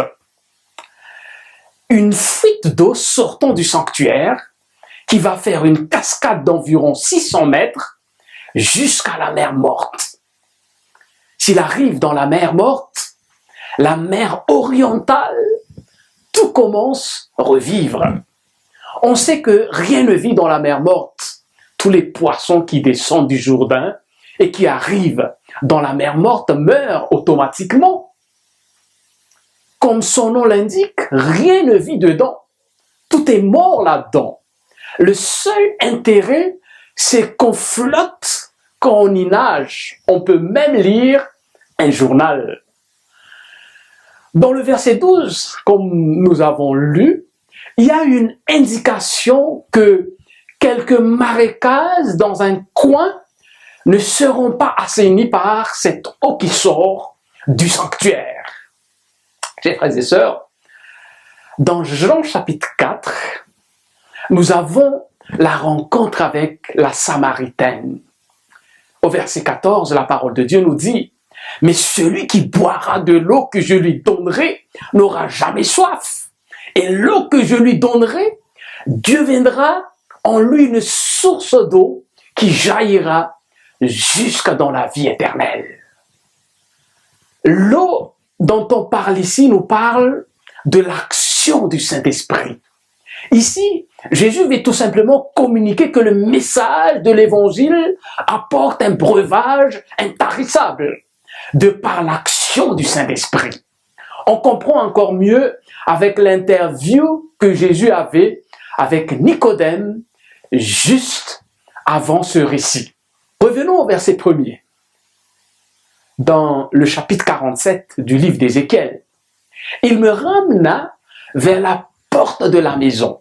Une fuite d'eau sortant du sanctuaire qui va faire une cascade d'environ 600 mètres jusqu'à la mer morte. S'il arrive dans la mer morte, la mer orientale, tout commence à revivre. On sait que rien ne vit dans la mer morte. Tous les poissons qui descendent du Jourdain et qui arrivent dans la mer morte meurent automatiquement. Comme son nom l'indique, rien ne vit dedans. Tout est mort là-dedans. Le seul intérêt, c'est qu'on flotte quand on y nage. On peut même lire un journal. Dans le verset 12, comme nous avons lu, il y a une indication que quelques marécages dans un coin ne seront pas assainis par cette eau qui sort du sanctuaire. Chers frères et sœurs, dans Jean chapitre 4, nous avons la rencontre avec la Samaritaine. Au verset 14, la parole de Dieu nous dit, « Mais celui qui boira de l'eau que je lui donnerai n'aura jamais soif. Et l'eau que je lui donnerai, Dieu viendra en lui une source d'eau qui jaillira jusque dans la vie éternelle. » L'eau dont on parle ici nous parle de l'action du Saint-Esprit. Ici, Jésus veut tout simplement communiquer que le message de l'Évangile apporte un breuvage intarissable de par l'action du Saint-Esprit. On comprend encore mieux avec l'interview que Jésus avait avec Nicodème juste avant ce récit. Revenons au verset 1er. Dans le chapitre 47 du livre d'Ézéchiel, il me ramena vers la porte de la maison.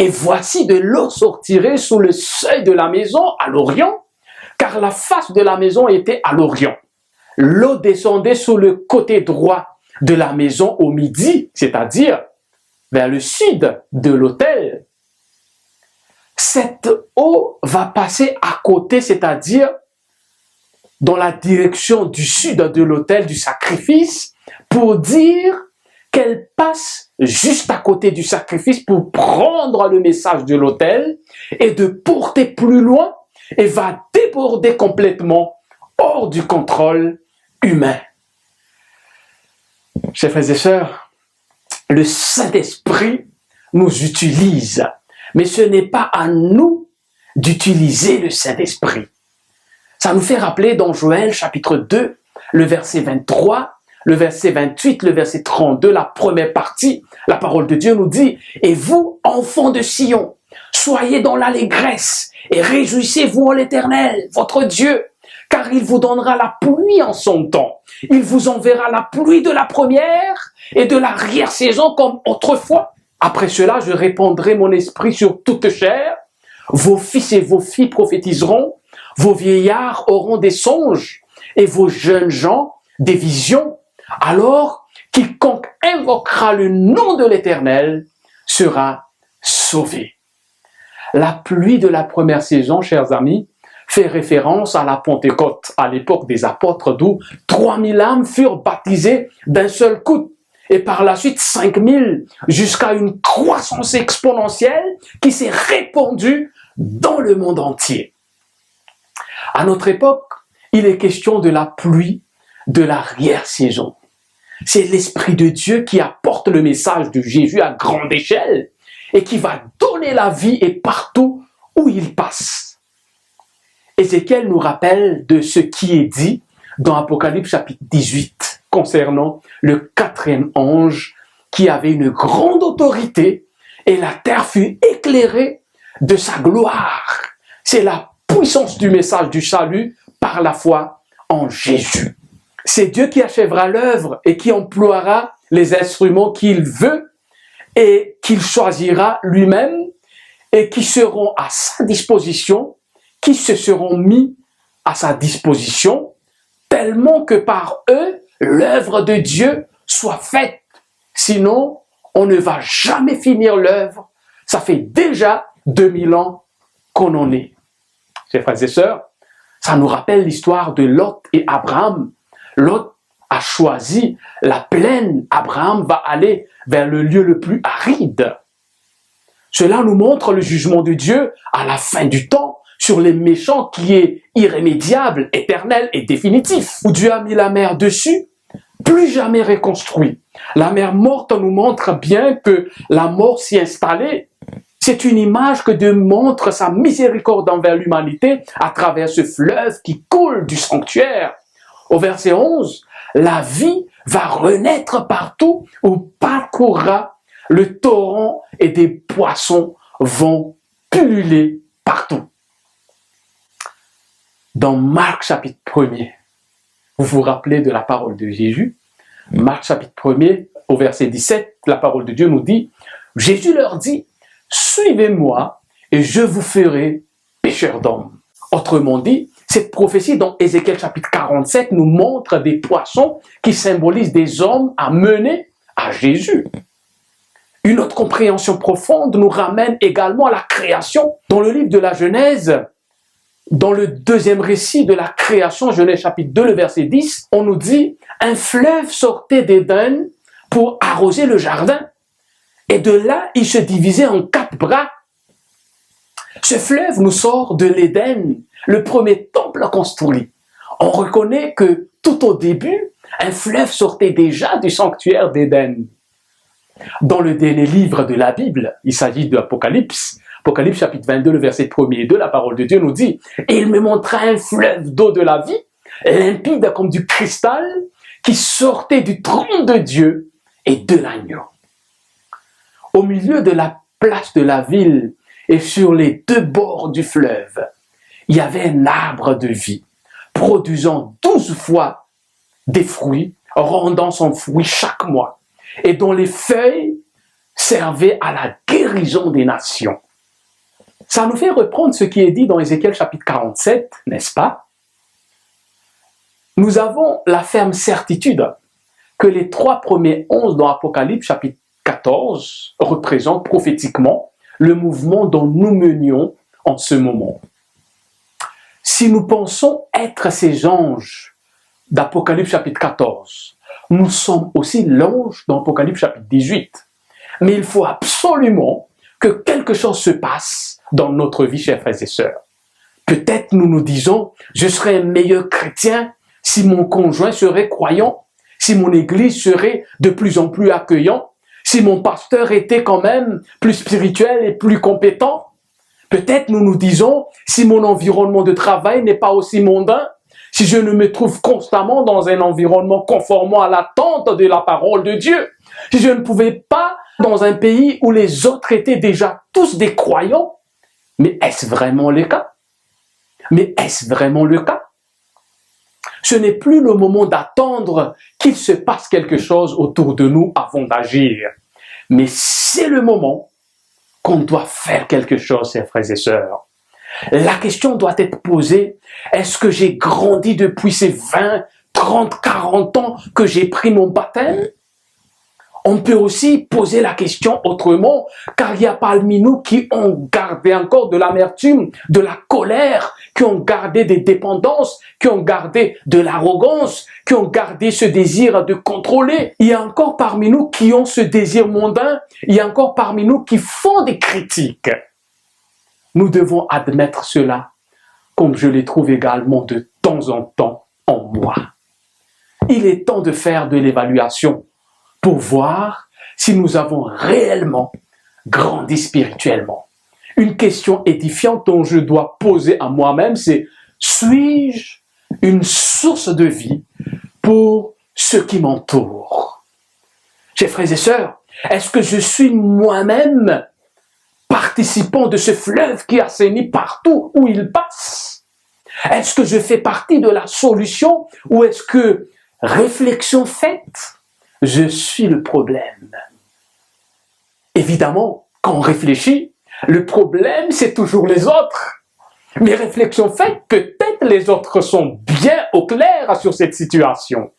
Et voici de l'eau sortirait sous le seuil de la maison à l'orient, car la face de la maison était à l'orient. L'eau descendait sous le côté droit de la maison au midi, c'est-à-dire vers le sud de l'autel. Cette eau va passer à côté, c'est-à-dire dans la direction du sud de l'autel du sacrifice, pour dire qu'elle passe juste à côté du sacrifice pour prendre le message de l'autel et de porter plus loin et va déborder complètement hors du contrôle humain. Chers frères et sœurs, le Saint-Esprit nous utilise, mais ce n'est pas à nous d'utiliser le Saint-Esprit. Ça nous fait rappeler dans Joël chapitre 2, le verset 23, le verset 28, le verset 32, la première partie, la parole de Dieu nous dit « Et vous, enfants de Sion, soyez dans l'allégresse et réjouissez-vous en l'Éternel, votre Dieu, car il vous donnera la pluie en son temps. Il vous enverra la pluie de la première et de l'arrière-saison comme autrefois. Après cela, je répandrai mon esprit sur toute chair. Vos fils et vos filles prophétiseront, vos vieillards auront des songes et vos jeunes gens des visions. Alors, quiconque invoquera le nom de l'Éternel sera sauvé. » La pluie de la première saison, chers amis, fait référence à la Pentecôte, à l'époque des apôtres, d'où 3000 âmes furent baptisées d'un seul coup. Et par la suite, 5000, jusqu'à une croissance exponentielle qui s'est répandue dans le monde entier. À notre époque, il est question de la pluie de l'arrière-saison. c'est l'Esprit de Dieu qui apporte le message de Jésus à grande échelle et qui va donner la vie et partout où il passe. Ézéchiel nous rappelle de ce qui est dit dans Apocalypse chapitre 18 concernant le 4e ange qui avait une grande autorité et la terre fut éclairée de sa gloire. C'est la puissance du message du salut par la foi en Jésus. C'est Dieu qui achèvera l'œuvre et qui emploiera les instruments qu'il veut et qu'il choisira lui-même et qui seront à sa disposition, qui se seront mis à sa disposition, tellement que par eux, l'œuvre de Dieu soit faite. Sinon, on ne va jamais finir l'œuvre. Ça fait déjà 2000 ans qu'on en est. Chers frères et sœurs, ça nous rappelle l'histoire de Lot et Abraham. Lot a choisi la plaine. Abraham va aller vers le lieu le plus aride. Cela nous montre le jugement de Dieu à la fin du temps sur les méchants qui est irrémédiable, éternel et définitif. Où Dieu a mis la mer dessus, plus jamais reconstruit. La mer morte nous montre bien que la mort s'y installée. C'est une image que Dieu montre sa miséricorde envers l'humanité à travers ce fleuve qui coule du sanctuaire. Au verset 11, la vie va renaître partout où parcourra le torrent et des poissons vont pulluler partout. Dans Marc chapitre 1er, vous vous rappelez de la parole de Jésus? Marc chapitre 1er, au verset 17, la parole de Dieu nous dit, Jésus leur dit, suivez-moi et je vous ferai pécheurs d'hommes. Autrement dit, cette prophétie dans Ézéchiel chapitre 47 nous montre des poissons qui symbolisent des hommes à mener à Jésus. Une autre compréhension profonde nous ramène également à la création. Dans le livre de la Genèse, dans le 2e récit de la création, Genèse chapitre 2, le verset 10, on nous dit « Un fleuve sortait d'Éden pour arroser le jardin. Et de là, il se divisait en 4 bras. » Ce fleuve nous sort de l'Éden, le premier temple construit. On reconnaît que tout au début, un fleuve sortait déjà du sanctuaire d'Éden. Dans le dernier livre de la Bible, il s'agit de l'Apocalypse, Apocalypse chapitre 22, le verset 1er et 2, la parole de Dieu nous dit « Et il me montra un fleuve d'eau de la vie, limpide comme du cristal, qui sortait du trône de Dieu et de l'agneau. » Au milieu de la place de la ville et sur les 2 bords du fleuve, il y avait un arbre de vie, produisant 12 fois des fruits, rendant son fruit chaque mois, et dont les feuilles servaient à la guérison des nations. Ça nous fait reprendre ce qui est dit dans Ézéchiel chapitre 47, n'est-ce pas? Nous avons la ferme certitude que les 3 premiers 11 dans Apocalypse chapitre 14 représentent prophétiquement le mouvement dont nous menions en ce moment. Si nous pensons être ces anges d'Apocalypse chapitre 14, nous sommes aussi l'ange dans Apocalypse chapitre 18. Mais il faut absolument que quelque chose se passe dans notre vie, chers frères et sœurs. Peut-être nous nous disons, je serais un meilleur chrétien si mon conjoint serait croyant, si mon église serait de plus en plus accueillant, si mon pasteur était quand même plus spirituel et plus compétent. Peut-être nous nous disons, si mon environnement de travail n'est pas aussi mondain, si je ne me trouve constamment dans un environnement conformant à l'attente de la parole de Dieu, si je ne pouvais pas dans un pays où les autres étaient déjà tous des croyants, mais est-ce vraiment le cas? Mais est-ce vraiment le cas? Ce n'est plus le moment d'attendre qu'il se passe quelque chose autour de nous avant d'agir. Mais c'est le moment qu'on doit faire quelque chose, chers frères et sœurs. La question doit être posée, est-ce que j'ai grandi depuis ces 20, 30, 40 ans que j'ai pris mon baptême? On peut aussi poser la question autrement, car il y a parmi nous qui ont gardé encore de l'amertume, de la colère, qui ont gardé des dépendances, qui ont gardé de l'arrogance, qui ont gardé ce désir de contrôler. Il y a encore parmi nous qui ont ce désir mondain, il y a encore parmi nous qui font des critiques. Nous devons admettre cela, comme je les trouve également de temps en temps en moi. il est temps de faire de l'évaluation pour voir si nous avons réellement grandi spirituellement. Une question édifiante dont je dois poser à moi-même, c'est: suis-je une source de vie pour ceux qui m'entourent? Chers frères et sœurs, est-ce que je suis moi-même participant de ce fleuve qui assainit partout où il passe? Est-ce que je fais partie de la solution ou est-ce que, réflexion faite, je suis le problème? Évidemment, quand on réfléchit, le problème, c'est toujours les autres. Mais réflexion faite, peut-être les autres sont bien au clair sur cette situation.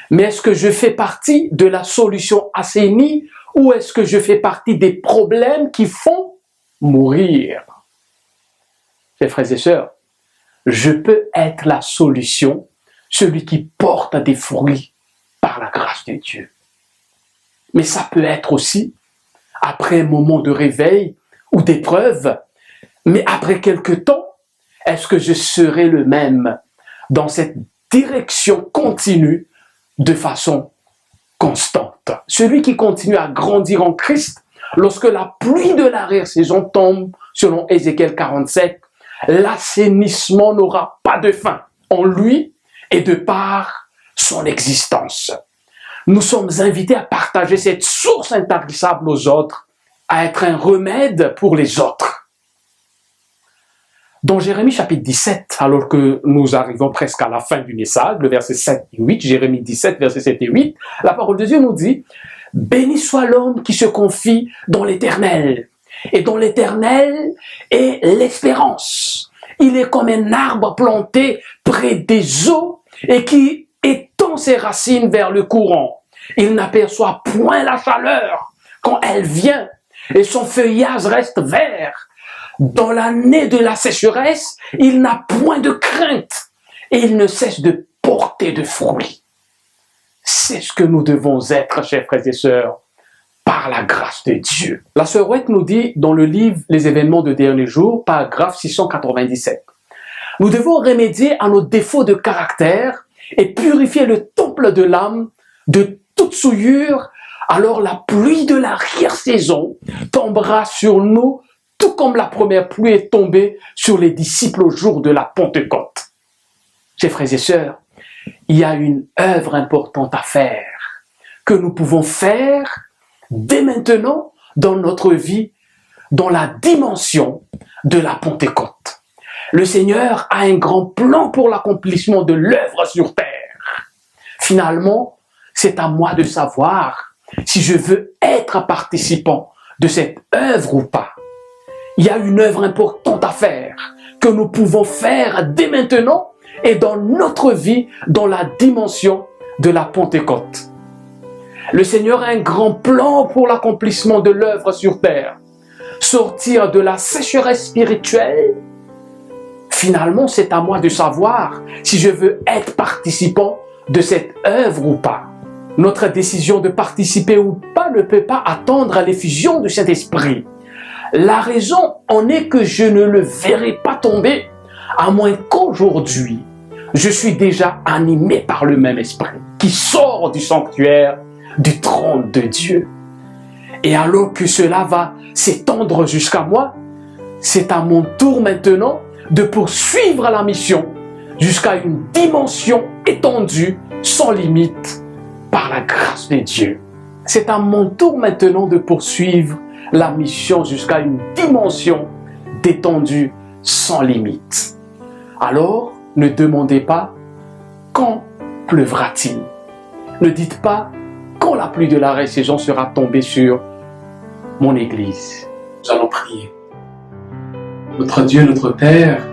Mais est-ce que je fais partie de la solution assainie ou est-ce que je fais partie des problèmes qui font mourir? Mes frères et sœurs, je peux être la solution, celui qui porte des fruits par la grâce de Dieu. Mais ça peut être aussi, après un moment de réveil ou d'épreuve, mais après quelque temps, est-ce que je serai le même dans cette direction continue de façon constante? Celui qui continue à grandir en Christ, lorsque la pluie de l'arrière-saison tombe, selon Ézéchiel 47, l'assainissement n'aura pas de fin en lui et de par son existence. Nous sommes invités à partager cette source intarissable aux autres, à être un remède pour les autres. Dans Jérémie chapitre 17, alors que nous arrivons presque à la fin du message, le verset 7 et 8, Jérémie 17, verset 7 et 8, la parole de Dieu nous dit: « Béni soit l'homme qui se confie dans l'Éternel, et dans l'Éternel est l'espérance. Il est comme un arbre planté près des eaux et qui étend ses racines vers le courant. Il n'aperçoit point la chaleur quand elle vient, et son feuillage reste vert. Dans l'année de la sécheresse, il n'a point de crainte et il ne cesse de porter de fruits. » C'est ce que nous devons être, chers frères et sœurs, par la grâce de Dieu. La sœur Ouette nous dit dans le livre Les événements de derniers jours, paragraphe 697. Nous devons remédier à nos défauts de caractère et purifier le temple de l'âme de toute souillure. Alors la pluie de l'arrière-saison tombera sur nous, tout comme la première pluie est tombée sur les disciples au jour de la Pentecôte. Chers frères et sœurs, il y a une œuvre importante à faire, que nous pouvons faire dès maintenant dans notre vie, dans la dimension de la Pentecôte. Le Seigneur a un grand plan pour l'accomplissement de l'œuvre sur terre. Finalement, c'est à moi de savoir si je veux être participant de cette œuvre ou pas. Il y a une œuvre importante à faire, que nous pouvons faire dès maintenant et dans notre vie, dans la dimension de la Pentecôte. Le Seigneur a un grand plan pour l'accomplissement de l'œuvre sur terre. Sortir de la sécheresse spirituelle. Finalement, c'est à moi de savoir si je veux être participant de cette œuvre ou pas. Notre décision de participer ou pas ne peut pas attendre à l'effusion du Saint-Esprit. La raison en est que je ne le verrai pas tomber, à moins qu'aujourd'hui, je suis déjà animé par le même esprit qui sort du sanctuaire, du trône de Dieu. Et alors que cela va s'étendre jusqu'à moi, c'est à mon tour maintenant de poursuivre la mission jusqu'à une dimension étendue, sans limite, par la grâce de Dieu. C'est à mon tour maintenant de poursuivre la mission jusqu'à une dimension d'étendue sans limite. Alors, ne demandez pas quand pleuvra-t-il. Ne dites pas quand la pluie de la saison sera tombée sur mon Église. Nous allons prier. Notre Dieu, notre Père,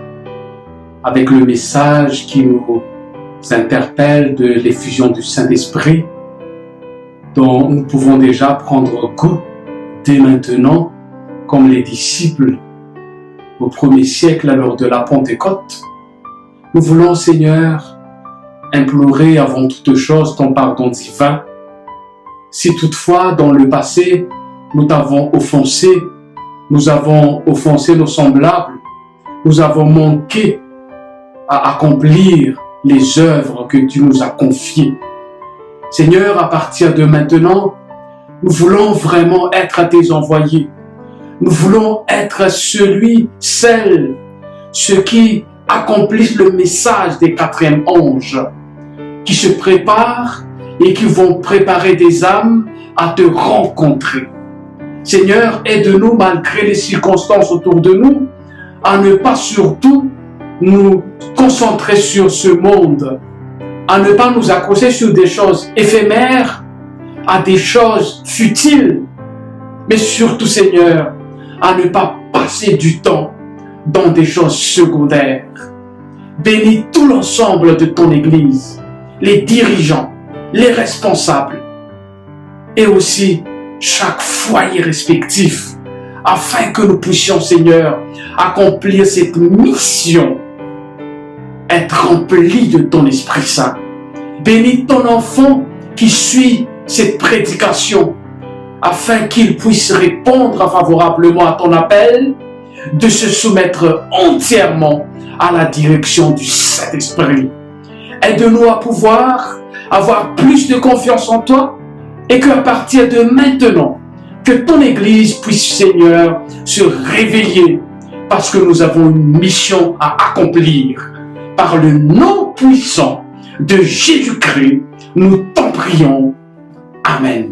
avec le message qui nous interpelle de l'effusion du Saint-Esprit, dont nous pouvons déjà prendre goût dès maintenant, comme les disciples au premier siècle lors de la Pentecôte. Nous voulons, Seigneur, implorer avant toute chose ton pardon divin. Si toutefois, dans le passé, nous t'avons offensé, nous avons offensé nos semblables, nous avons manqué à accomplir les œuvres que tu nous as confiées. Seigneur, à partir de maintenant, nous voulons vraiment être tes envoyés. Nous voulons être ceux qui accomplissent le message des 4e anges, qui se préparent et qui vont préparer des âmes à te rencontrer. Seigneur, aide-nous malgré les circonstances autour de nous, à ne pas surtout nous concentrer sur ce monde, à ne pas nous accrocher sur des choses éphémères, à des choses futiles, mais surtout, Seigneur, à ne pas passer du temps dans des choses secondaires. Bénis tout l'ensemble de ton Église, les dirigeants, les responsables, et aussi chaque foyer respectif, afin que nous puissions, Seigneur, accomplir cette mission, être remplis de ton Esprit Saint. Bénis ton enfant qui suit cette prédication, afin qu'il puisse répondre favorablement à ton appel, de se soumettre entièrement à la direction du Saint-Esprit. Aide-nous à pouvoir avoir plus de confiance en toi, et qu'à partir de maintenant, que ton Église puisse, Seigneur, se réveiller, parce que nous avons une mission à accomplir. Par le nom puissant de Jésus-Christ, nous t'en prions. Amen.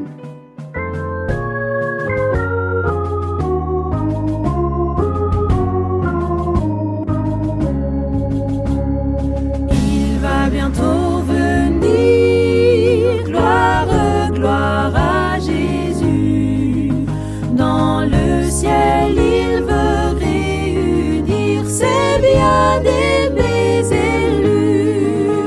Il va bientôt venir, gloire, gloire à Jésus. Dans le ciel, il veut réunir ses bien-aimés élus.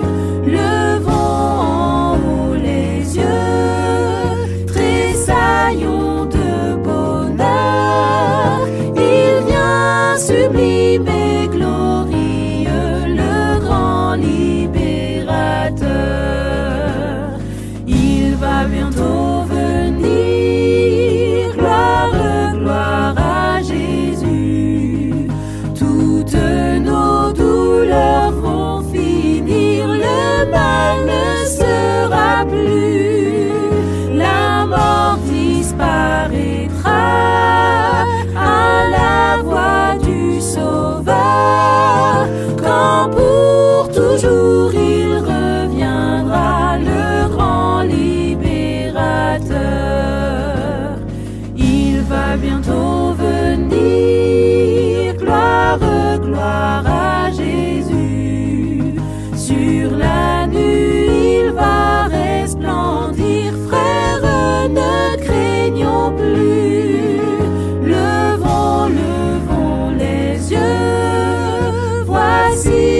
Levons en haut les yeux, tressaillons de bonheur. Il vient sublime et glorieux, le grand libérateur. Il va bientôt venir, gloire, gloire à Jésus. Toutes nos douleurs vont finir, le mal ne sera plus. La mort disparaîtra à la voix du Sauveur. Quand pour toujours il reviendra, le grand libérateur. Il va bientôt venir, gloire, gloire à Jésus. Sur la nuit, il va resplendir, frères, ne craignons plus. Levons, levons les yeux, voici